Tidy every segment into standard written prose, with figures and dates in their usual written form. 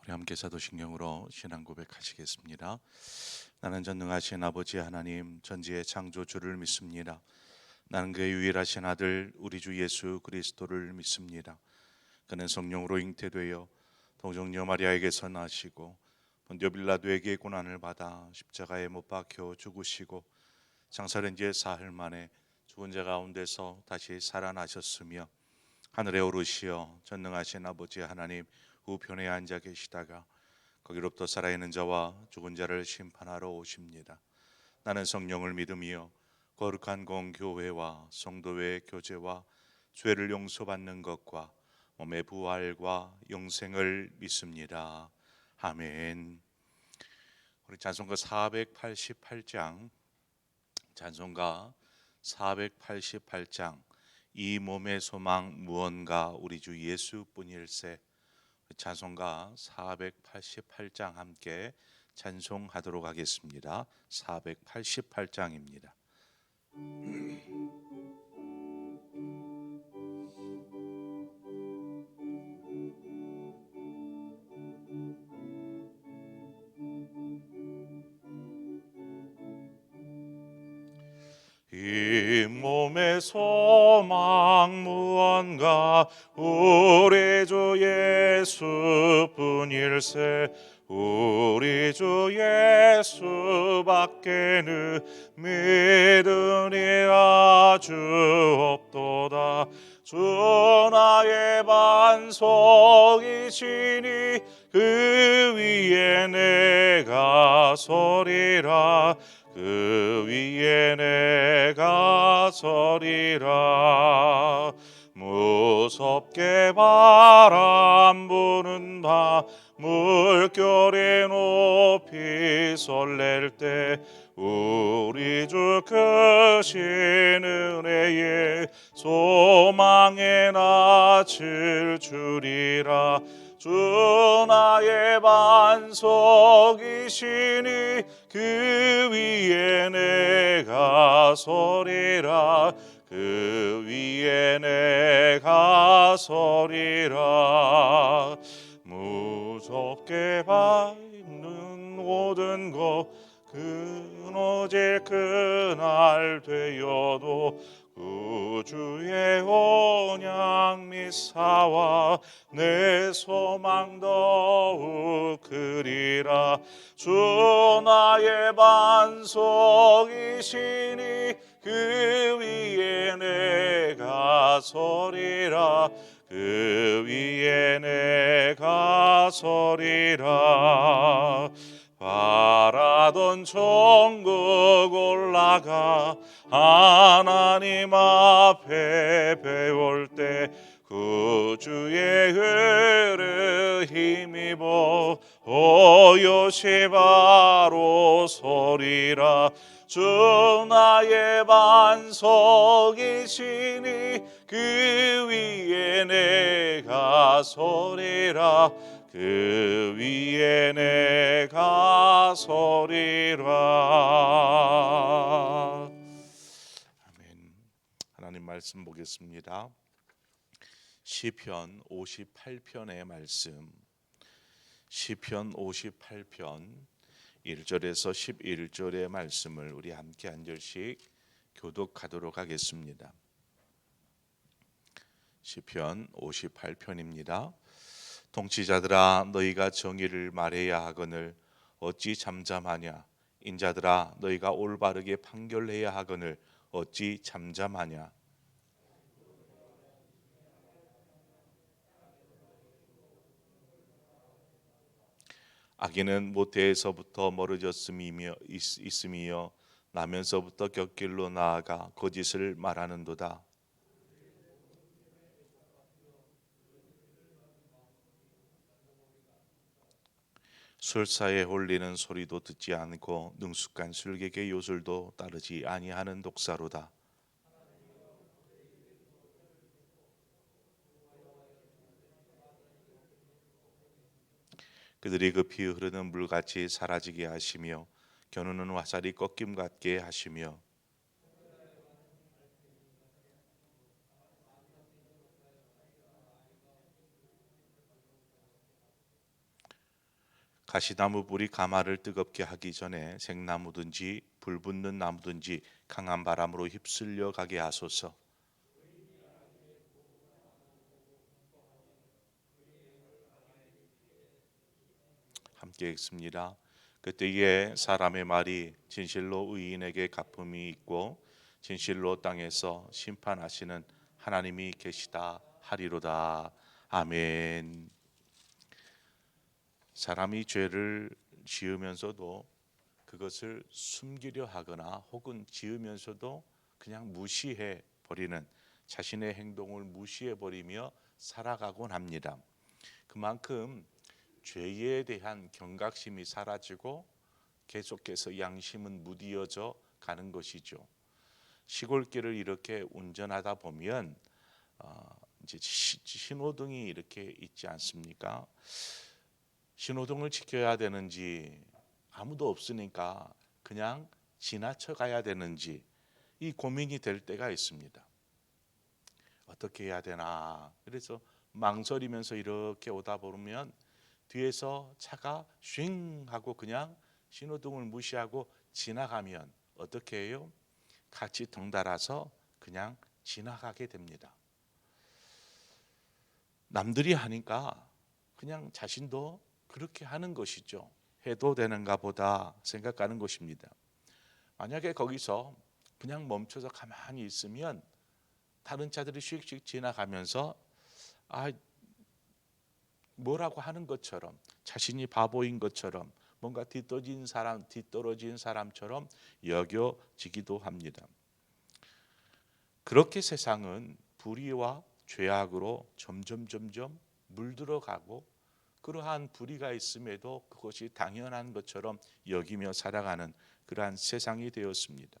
우리 함께 사도신경으로 신앙 고백하시겠습니다. 나는 전능하신 아버지 하나님 전지의 창조주를 믿습니다. 나는 그의 유일하신 아들 우리 주 예수 그리스도를 믿습니다. 그는 성령으로 잉태되어 동정녀 마리아에게서 나시고 본디오 빌라도에게 고난을 받아 십자가에 못 박혀 죽으시고 장사된 지 사흘 만에 죽은 자 가운데서 다시 살아나셨으며 하늘에 오르시어 전능하신 아버지 하나님 우편에 앉아 계시다가 거기로부터 살아있는 자와 죽은 자를 심판하러 오십니다. 나는 성령을 믿으며 거룩한 공교회와 성도의 교제와 죄를 용서받는 것과 몸의 부활과 영생을 믿습니다. 아멘. 우리 찬송가 488장 찬송가 488장 이 몸의 소망 무언가 우리 주 예수뿐일세. 찬송가 488장 함께 찬송하도록 하겠습니다. 488장입니다. 이 몸의 소망 무언가 우리 주 예수뿐일세. 우리 주 예수밖에는 믿으니 아주 없도다. 주 나의 반석이시니 그 위에 내가 서리라. 그 위에 내가 서리라. 무섭게 바람 부는 밤 물결이 높이 설렐 때 우리 주 크신 은혜에 소망의 낯을 주리라. 주 나의 반석이시니 그 위에 내가 서리라. 그 위에 내가 서리라. 무섭게 밟는 모든 것 끊어질 그날 되어도 구주의 언약 미사와 내 소망 더욱 크리라. 주 나의 반석이시니 그 위에 내가 서리라. 그 위에 내가 서리라. 바라던 천국 올라가 하나님 앞에 배울 때 구주의 의를 힘입어 오롯이 바로 서리라. 주 나의 반석이시니 그 위에 내가 서리라. 그 위에 내가 서리라. 아멘. 하나님 말씀 보겠습니다. 시편 58편의 말씀. 시편 58편 1절에서 11절의 말씀을 우리 함께 한 절씩 교독하도록 하겠습니다. 시편 58편입니다. 통치자들아 너희가 정의를 말해야 하거늘 어찌 잠잠하냐. 인자들아 너희가 올바르게 판결해야 하거늘 어찌 잠잠하냐. 악인은 모태에서부터 있음이며 나면서부터 곁길로 나아가 거짓을 말하는도다. 술사에 홀리는 소리도 듣지 않고 능숙한 술객의 요술도 따르지 아니하는 독사로다. 그들이 급히 흐르는 물같이 사라지게 하시며 겨누는 화살이 꺾임 같게 하시며 가시나무 불이 가마를 뜨겁게 하기 전에 생나무든지 불 붙는 나무든지 강한 바람으로 휩쓸려 가게 하소서. 함께 읽습니다. 그때에 사람의 말이 진실로 의인에게 갚음이 있고 진실로 땅에서 심판하시는 하나님이 계시다 하리로다. 아멘. 사람이 죄를 지으면서도 그것을 숨기려 하거나 혹은 지으면서도 그냥 무시해 버리는, 자신의 행동을 무시해 버리며 살아가곤 합니다. 그만큼 죄에 대한 경각심이 사라지고 계속해서 양심은 무디어져 가는 것이죠. 시골길을 이렇게 운전하다 보면 이제 신호등이 이렇게 있지 않습니까? 신호등을 지켜야 되는지 아무도 없으니까 그냥 지나쳐 가야 되는지 이 고민이 될 때가 있습니다. 어떻게 해야 되나. 그래서 망설이면서 이렇게 오다 보면 뒤에서 차가 쉥 하고 그냥 신호등을 무시하고 지나가면 어떻게 해요? 같이 덩달아서 그냥 지나가게 됩니다. 남들이 하니까 그냥 자신도 그렇게 하는 것이죠. 해도 되는가 보다 생각하는 것입니다. 만약에 거기서 그냥 멈춰서 가만히 있으면 다른 차들이 휙휙 지나가면서 뭐라고 하는 것처럼, 자신이 바보인 것처럼, 뭔가 뒤떨어진 사람처럼 여겨지기도 합니다. 그렇게 세상은 불의와 죄악으로 점점 물들어가고, 그러한 불의가 있음에도 그것이 당연한 것처럼 여기며 살아가는 그러한 세상이 되었습니다.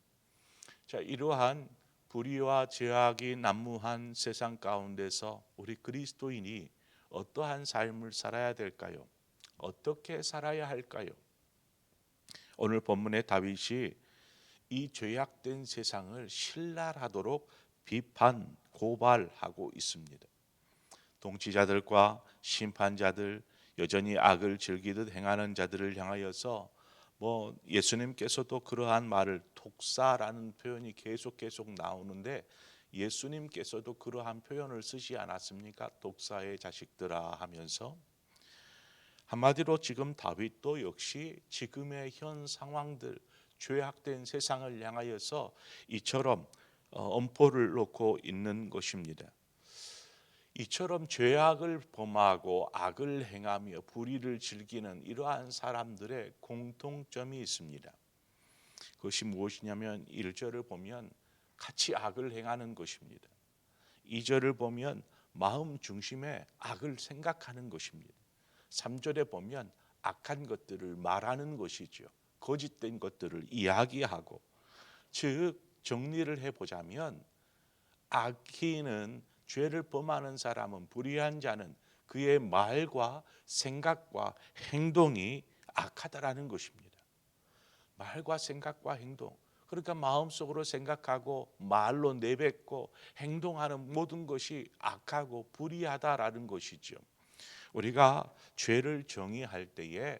자, 이러한 불의와 죄악이 난무한 세상 가운데서 우리 그리스도인이 어떠한 삶을 살아야 될까요? 어떻게 살아야 할까요? 오늘 본문의 다윗이 이 죄악된 세상을 신랄하도록 비판, 고발하고 있습니다. 통치자들과 심판자들, 여전히 악을 즐기듯 행하는 자들을 향하여서 예수님께서도 그러한 말을, 독사라는 표현이 계속 나오는데 예수님께서도 그러한 표현을 쓰지 않았습니까? 독사의 자식들아 하면서. 한마디로 지금 다윗도 역시 지금의 현 상황들, 죄악된 세상을 향하여서 이처럼 엄포를 놓고 있는 것입니다. 이처럼 죄악을 범하고 악을 행하며 불의를 즐기는 이러한 사람들의 공통점이 있습니다. 그것이 무엇이냐면 1절을 보면 같이 악을 행하는 것입니다. 2절을 보면 마음 중심에 악을 생각하는 것입니다. 3절에 보면 악한 것들을 말하는 것이죠. 거짓된 것들을 이야기하고, 즉 정리를 해보자면 악인은, 죄를 범하는 사람은, 불의한 자는 그의 말과 생각과 행동이 악하다라는 것입니다. 말과 생각과 행동, 그러니까 마음속으로 생각하고 말로 내뱉고 행동하는 모든 것이 악하고 불의하다라는 것이죠. 우리가 죄를 정의할 때에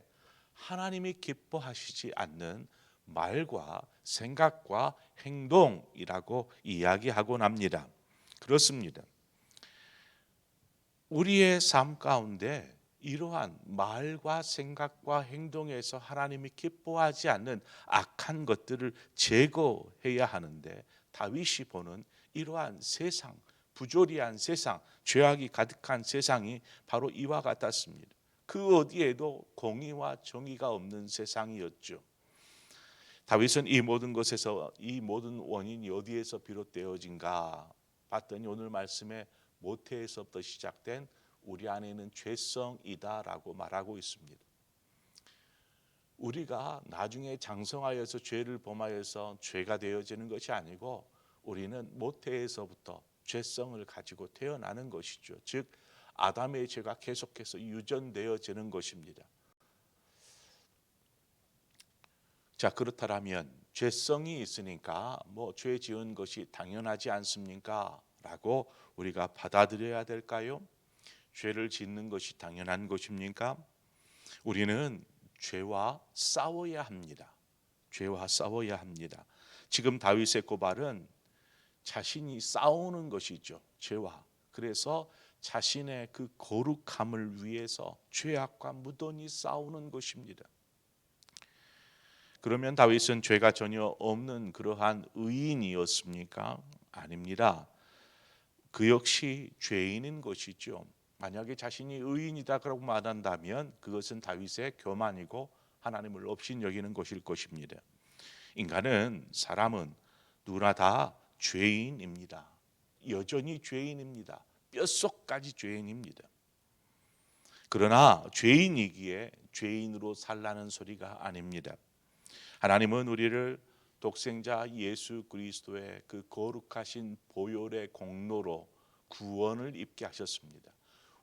하나님이 기뻐하시지 않는 말과 생각과 행동이라고 이야기하곤 합니다. 그렇습니다. 우리의 삶 가운데 이러한 말과 생각과 행동에서 하나님이 기뻐하지 않는 악한 것들을 제거해야 하는데, 다윗이 보는 이러한 세상, 부조리한 세상, 죄악이 가득한 세상이 바로 이와 같았습니다. 그 어디에도 공의와 정의가 없는 세상이었죠. 다윗은 이 모든 것에서, 이 모든 원인이 어디에서 비롯되어진가 봤더니 오늘 말씀에 모태에서부터 시작된 우리 안에 있는 죄성이다라고 말하고 있습니다. 우리가 나중에 장성하여서 죄를 범하여서 죄가 되어지는 것이 아니고 우리는 모태에서부터 죄성을 가지고 태어나는 것이죠. 즉 아담의 죄가 계속해서 유전되어지는 것입니다. 자, 그렇다면 죄성이 있으니까 죄 지은 것이 당연하지 않습니까? 라고 우리가 받아들여야 될까요? 죄를 짓는 것이 당연한 것입니까? 우리는 죄와 싸워야 합니다. 죄와 싸워야 합니다. 지금 다윗의 고발은 자신이 싸우는 것이죠. 죄와. 그래서 자신의 그 거룩함을 위해서 죄악과 무던히 싸우는 것입니다. 그러면 다윗은 죄가 전혀 없는 그러한 의인이었습니까? 아닙니다. 그 역시 죄인인 것이죠. 만약에 자신이 의인이다라고 말한다면 그것은 다윗의 교만이고 하나님을 업신여기는 것일 것입니다. 사람은 누구나 다 죄인입니다. 여전히 죄인입니다. 뼛속까지 죄인입니다. 그러나 죄인이기에 죄인으로 살라는 소리가 아닙니다. 하나님은 우리를 독생자 예수 그리스도의 그 거룩하신 보혈의 공로로 구원을 입게 하셨습니다.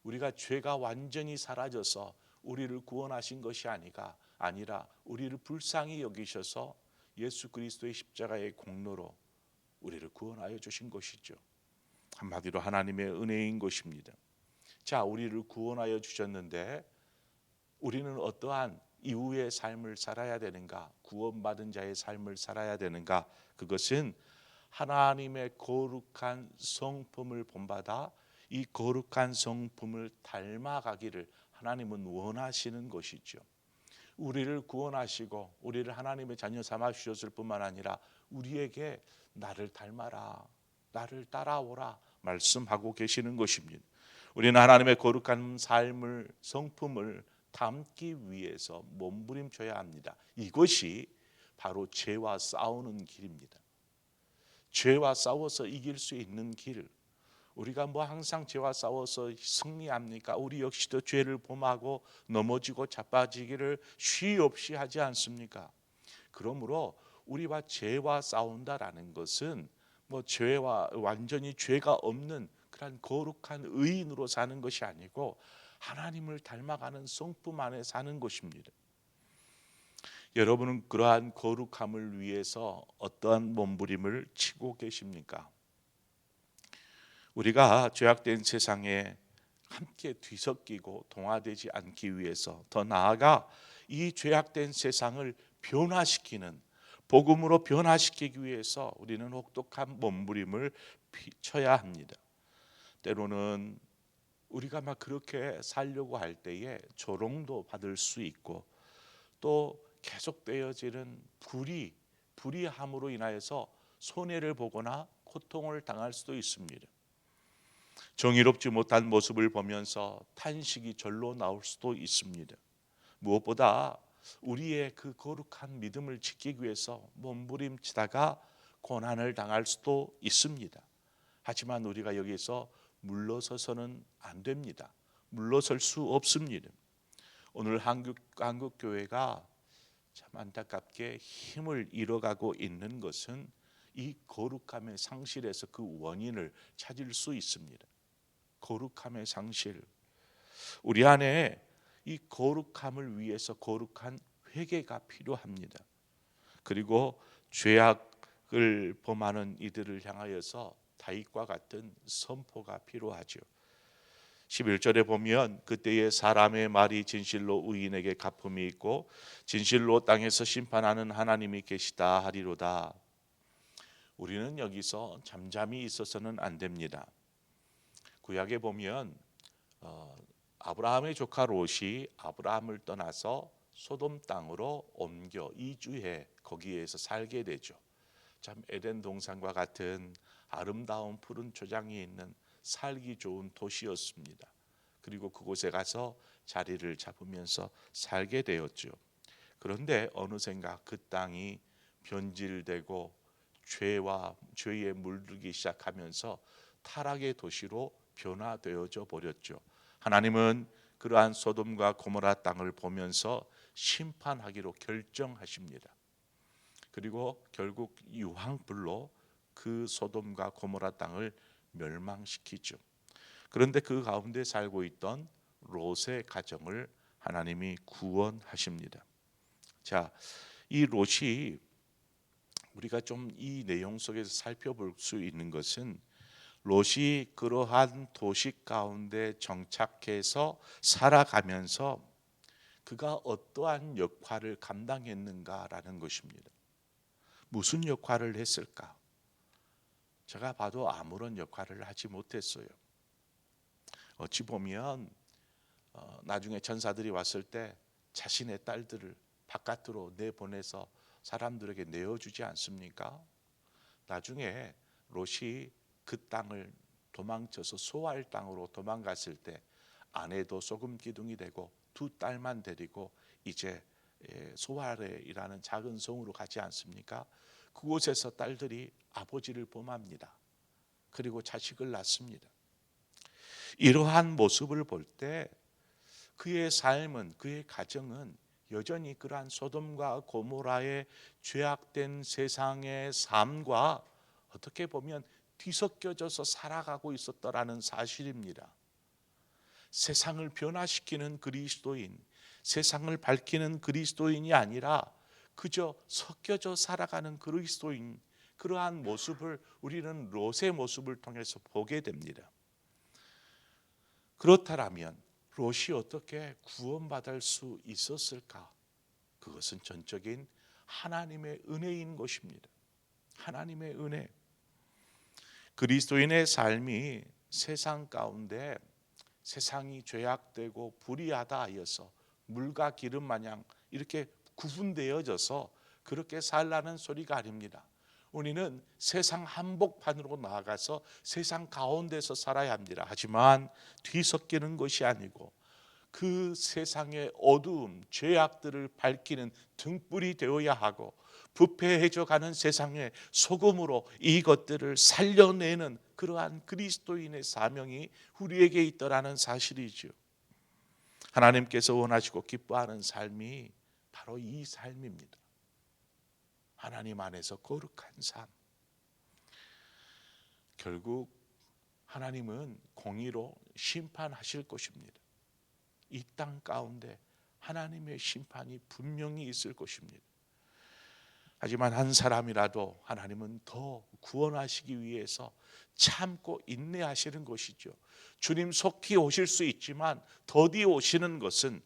우리가 죄가 완전히 사라져서 우리를 구원하신 것이 아니라 우리를 불쌍히 여기셔서 예수 그리스도의 십자가의 공로로 우리를 구원하여 주신 것이죠. 한마디로 하나님의 은혜인 것입니다. 자, 우리를 구원하여 주셨는데 우리는 어떠한 이후의 삶을 살아야 되는가? 구원받은 자의 삶을 살아야 되는가? 그것은 하나님의 거룩한 성품을 본받아 이 거룩한 성품을 닮아가기를 하나님은 원하시는 것이죠. 우리를 구원하시고 우리를 하나님의 자녀 삼아 주셨을 뿐만 아니라 우리에게 나를 닮아라, 나를 따라오라 말씀하고 계시는 것입니다. 우리는 하나님의 거룩한 삶을 성품을 담기 위해서 몸부림쳐야 합니다. 이것이 바로 죄와 싸우는 길입니다. 죄와 싸워서 이길 수 있는 길. 우리가 항상 죄와 싸워서 승리합니까? 우리 역시도 죄를 범하고 넘어지고 자빠지기를 쉬 없이 하지 않습니까? 그러므로 우리와 죄와 싸운다라는 것은 죄와 완전히 죄가 없는 그런 거룩한 의인으로 사는 것이 아니고 하나님을 닮아가는 성품 안에 사는 것입니다. 여러분은 그러한 거룩함을 위해서 어떠한 몸부림을 치고 계십니까? 우리가 죄악된 세상에 함께 뒤섞이고 동화되지 않기 위해서, 더 나아가 이 죄악된 세상을 변화시키는 복음으로 변화시키기 위해서 우리는 혹독한 몸부림을 쳐야 합니다. 때로는 우리가 그렇게 살려고 할 때에 조롱도 받을 수 있고 또 계속되어지는 불의함으로 인하여서 손해를 보거나 고통을 당할 수도 있습니다. 정의롭지 못한 모습을 보면서 탄식이 절로 나올 수도 있습니다. 무엇보다 우리의 그 거룩한 믿음을 지키기 위해서 몸부림치다가 고난을 당할 수도 있습니다. 하지만 우리가 여기서 물러서서는 안 됩니다. 물러설 수 없습니다. 오늘 한국 교회가 참 안타깝게 힘을 잃어가고 있는 것은 이 거룩함의 상실에서 그 원인을 찾을 수 있습니다. 거룩함의 상실. 우리 안에 이 거룩함을 위해서 거룩한 회개가 필요합니다. 그리고 죄악을 범하는 이들을 향하여서 다윗과 같은 선포가 필요하죠. 11절에 보면 그때의 사람의 말이 진실로 의인에게 갚음이 있고 진실로 땅에서 심판하는 하나님이 계시다 하리로다. 우리는 여기서 잠잠히 있어서는 안 됩니다. 구약에 보면 아브라함의 조카 롯이 아브라함을 떠나서 소돔 땅으로 옮겨 이주해 거기에서 살게 되죠. 참 에덴 동산과 같은 아름다운 푸른 초장이 있는 살기 좋은 도시였습니다. 그리고 그곳에 가서 자리를 잡으면서 살게 되었죠. 그런데 어느샌가 그 땅이 변질되고 죄에 물들기 시작하면서 타락의 도시로 변화되어져 버렸죠. 하나님은 그러한 소돔과 고모라 땅을 보면서 심판하기로 결정하십니다. 그리고 결국 유황불로 그 소돔과 고모라 땅을 멸망시키죠. 그런데 그 가운데 살고 있던 롯의 가정을 하나님이 구원하십니다. 자, 이 롯이 우리가 좀 이 내용 속에서 살펴볼 수 있는 것은 롯이 그러한 도시 가운데 정착해서 살아가면서 그가 어떠한 역할을 감당했는가라는 것입니다. 무슨 역할을 했을까? 제가 봐도 아무런 역할을 하지 못했어요. 어찌 보면 나중에 전사들이 왔을 때 자신의 딸들을 바깥으로 내보내서 사람들에게 내어주지 않습니까? 나중에 롯이 그 땅을 도망쳐서 소알 땅으로 도망갔을 때 아내도 소금 기둥이 되고 두 딸만 데리고 이제 소알이라는 작은 성으로 가지 않습니까? 그곳에서 딸들이 아버지를 범합니다. 그리고 자식을 낳습니다. 이러한 모습을 볼 때 그의 삶은, 그의 가정은 여전히 그러한 소돔과 고모라의 죄악된 세상의 삶과 어떻게 보면 뒤섞여져서 살아가고 있었다라는 사실입니다. 세상을 변화시키는 그리스도인, 세상을 밝히는 그리스도인이 아니라 그저 섞여져 살아가는 그리스도인, 그러한 모습을 우리는 롯의 모습을 통해서 보게 됩니다. 그렇다면 롯이 어떻게 구원받을 수 있었을까? 그것은 전적인 하나님의 은혜인 것입니다. 하나님의 은혜. 그리스도인의 삶이 세상 가운데 세상이 죄악되고 불의하다 하여서 물과 기름 마냥 이렇게 구분되어져서 그렇게 살라는 소리가 아닙니다. 우리는 세상 한복판으로 나아가서 세상 가운데서 살아야 합니다. 하지만 뒤섞이는 것이 아니고 그 세상의 어두움, 죄악들을 밝히는 등불이 되어야 하고 부패해져 가는 세상의 소금으로 이것들을 살려내는 그러한 그리스도인의 사명이 우리에게 있더라는 사실이죠. 하나님께서 원하시고 기뻐하는 삶이 바로 이 삶입니다. 하나님 안에서 거룩한 삶. 결국 하나님은 공의로 심판하실 것입니다. 이 땅 가운데 하나님의 심판이 분명히 있을 것입니다. 하지만 한 사람이라도 하나님은 더 구원하시기 위해서 참고 인내하시는 것이죠. 주님 속히 오실 수 있지만 더디 오시는 것은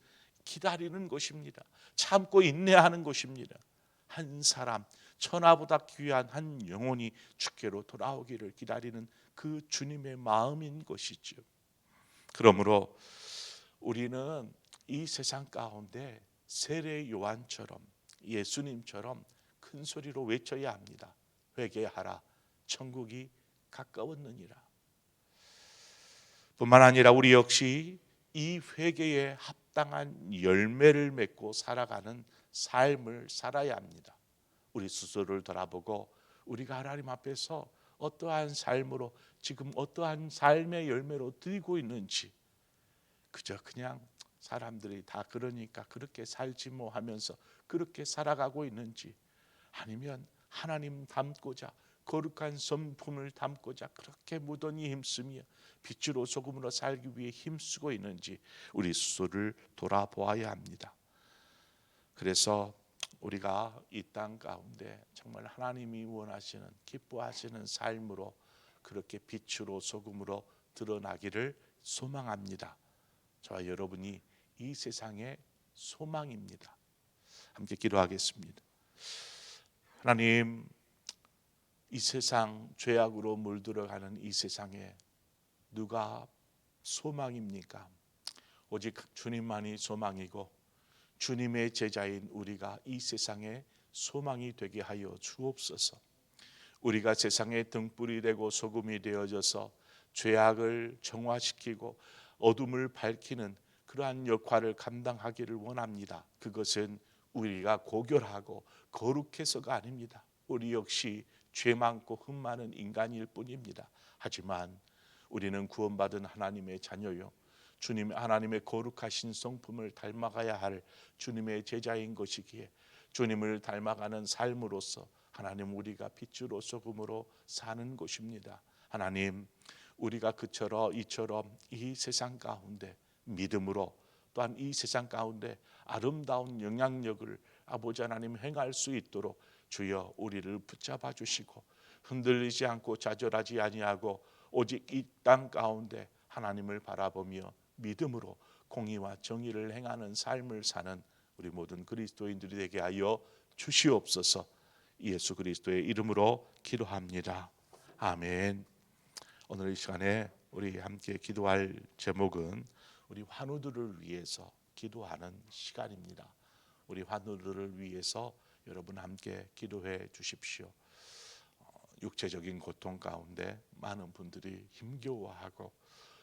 기다리는 것입니다. 참고 인내하는 것입니다. 한 사람, 천하보다 귀한 한 영혼이 주께로 돌아오기를 기다리는 그 주님의 마음인 것이죠. 그러므로 우리는 이 세상 가운데 세례 요한처럼, 예수님처럼 큰 소리로 외쳐야 합니다. 회개하라, 천국이 가까웠느니라. 뿐만 아니라 우리 역시 이 회개에 합당한 열매를 맺고 살아가는 삶을 살아야 합니다. 우리 스스로를 돌아보고 우리가 하나님 앞에서 어떠한 삶으로 지금 어떠한 삶의 열매로 드리고 있는지, 그저 그냥 사람들이 다 그러니까 그렇게 살지 뭐 하면서 그렇게 살아가고 있는지, 아니면 하나님 닮고자 거룩한 성품을 담고자 그렇게 무던히 힘쓰며 빛으로 소금으로 살기 위해 힘쓰고 있는지 우리 스스로를 돌아보아야 합니다. 그래서 우리가 이 땅 가운데 정말 하나님이 원하시는 기뻐하시는 삶으로 그렇게 빛으로 소금으로 드러나기를 소망합니다. 저와 여러분이 이 세상의 소망입니다. 함께 기도하겠습니다. 하나님, 이 세상 죄악으로 물들어가는 이 세상에 누가 소망입니까? 오직 주님만이 소망이고 주님의 제자인 우리가 이 세상의 소망이 되게 하여 주옵소서. 우리가 세상의 등불이 되고 소금이 되어져서 죄악을 정화시키고 어둠을 밝히는 그러한 역할을 감당하기를 원합니다. 그것은 우리가 고결하고 거룩해서가 아닙니다. 우리 역시 죄 많고 흠 많은 인간일 뿐입니다. 하지만 우리는 구원받은 하나님의 자녀요, 주님 하나님의 거룩하신 성품을 닮아가야 할 주님의 제자인 것이기에 주님을 닮아가는 삶으로서 하나님 우리가 빛으로 소금으로 사는 것입니다. 하나님, 우리가 이처럼 이 세상 가운데 믿음으로, 또한 이 세상 가운데 아름다운 영향력을 아버지 하나님 행할 수 있도록 주여 우리를 붙잡아 주시고 흔들리지 않고 좌절하지 아니하고 오직 이 땅 가운데 하나님을 바라보며 믿음으로 공의와 정의를 행하는 삶을 사는 우리 모든 그리스도인들이 되게 하여 주시옵소서. 예수 그리스도의 이름으로 기도합니다. 아멘. 오늘 이 시간에 우리 함께 기도할 제목은 우리 환우들을 위해서 기도하는 시간입니다. 우리 환우들을 위해서 여러분 함께 기도해 주십시오. 육체적인 고통 가운데 많은 분들이 힘겨워하고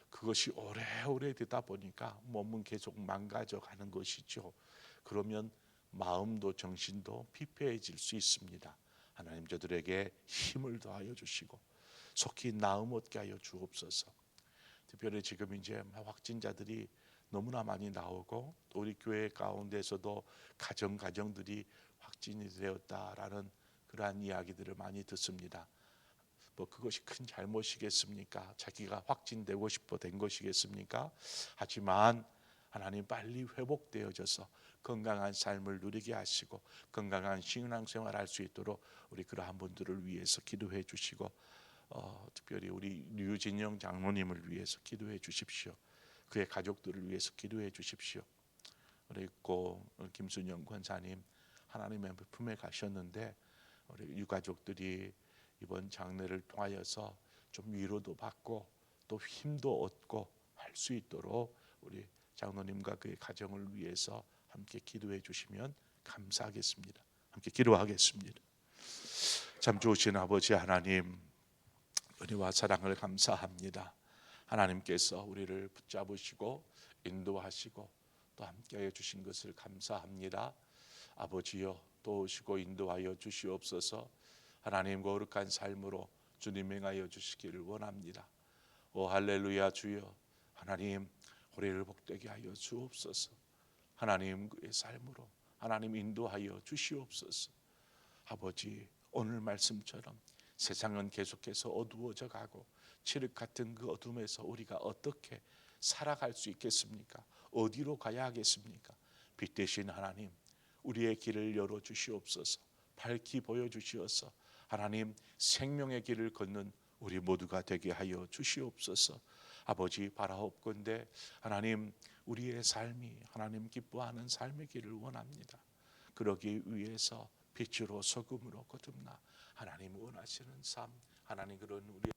그것이 오래오래 되다 보니까 몸은 계속 망가져 가는 것이죠. 그러면 마음도 정신도 피폐해질 수 있습니다. 하나님 저들에게 힘을 더하여 주시고 속히 나음 얻게 하여 주옵소서. 특별히 지금 이제 확진자들이 너무나 많이 나오고 또 우리 교회 가운데서도 가정들이 확진이 되었다라는 그러한 이야기들을 많이 듣습니다. 뭐 그것이 큰 잘못이겠습니까? 자기가 확진되고 싶어 된 것이겠습니까? 하지만 하나님 빨리 회복되어져서 건강한 삶을 누리게 하시고 건강한 신앙생활 할 수 있도록 우리 그러한 분들을 위해서 기도해 주시고 특별히 우리 류진영 장로님을 위해서 기도해 주십시오. 그의 가족들을 위해서 기도해 주십시오. 그리고 김순영 권사님 하나님의 품에 가셨는데 우리 유가족들이 이번 장례를 통하여서 좀 위로도 받고 또 힘도 얻고 할 수 있도록 우리 장로님과 그의 가정을 위해서 함께 기도해 주시면 감사하겠습니다. 함께 기도하겠습니다. 참 좋으신 아버지 하나님, 은혜와 사랑을 감사합니다. 하나님께서 우리를 붙잡으시고 인도하시고 또 함께하여 주신 것을 감사합니다. 아버지여 도우시고 인도하여 주시옵소서. 하나님 거룩한 삶으로 주님 행하여 주시기를 원합니다. 오 할렐루야. 주여 하나님 우리를 복되게 하여 주옵소서. 하나님 그의 삶으로 하나님 인도하여 주시옵소서. 아버지 오늘 말씀처럼 세상은 계속해서 어두워져 가고 칠흑 같은 그 어둠에서 우리가 어떻게 살아갈 수 있겠습니까? 어디로 가야 하겠습니까? 빛 대신 하나님 우리의 길을 열어 주시옵소서. 밝히 보여 주시어서 하나님 생명의 길을 걷는 우리 모두가 되게 하여 주시옵소서. 아버지 바라옵건대 하나님 우리의 삶이 하나님 기뻐하는 삶의 길을 원합니다. 그러기 위해서 빛으로 소금으로 거듭나 하나님 원하시는 삶, 하나님 그런 우리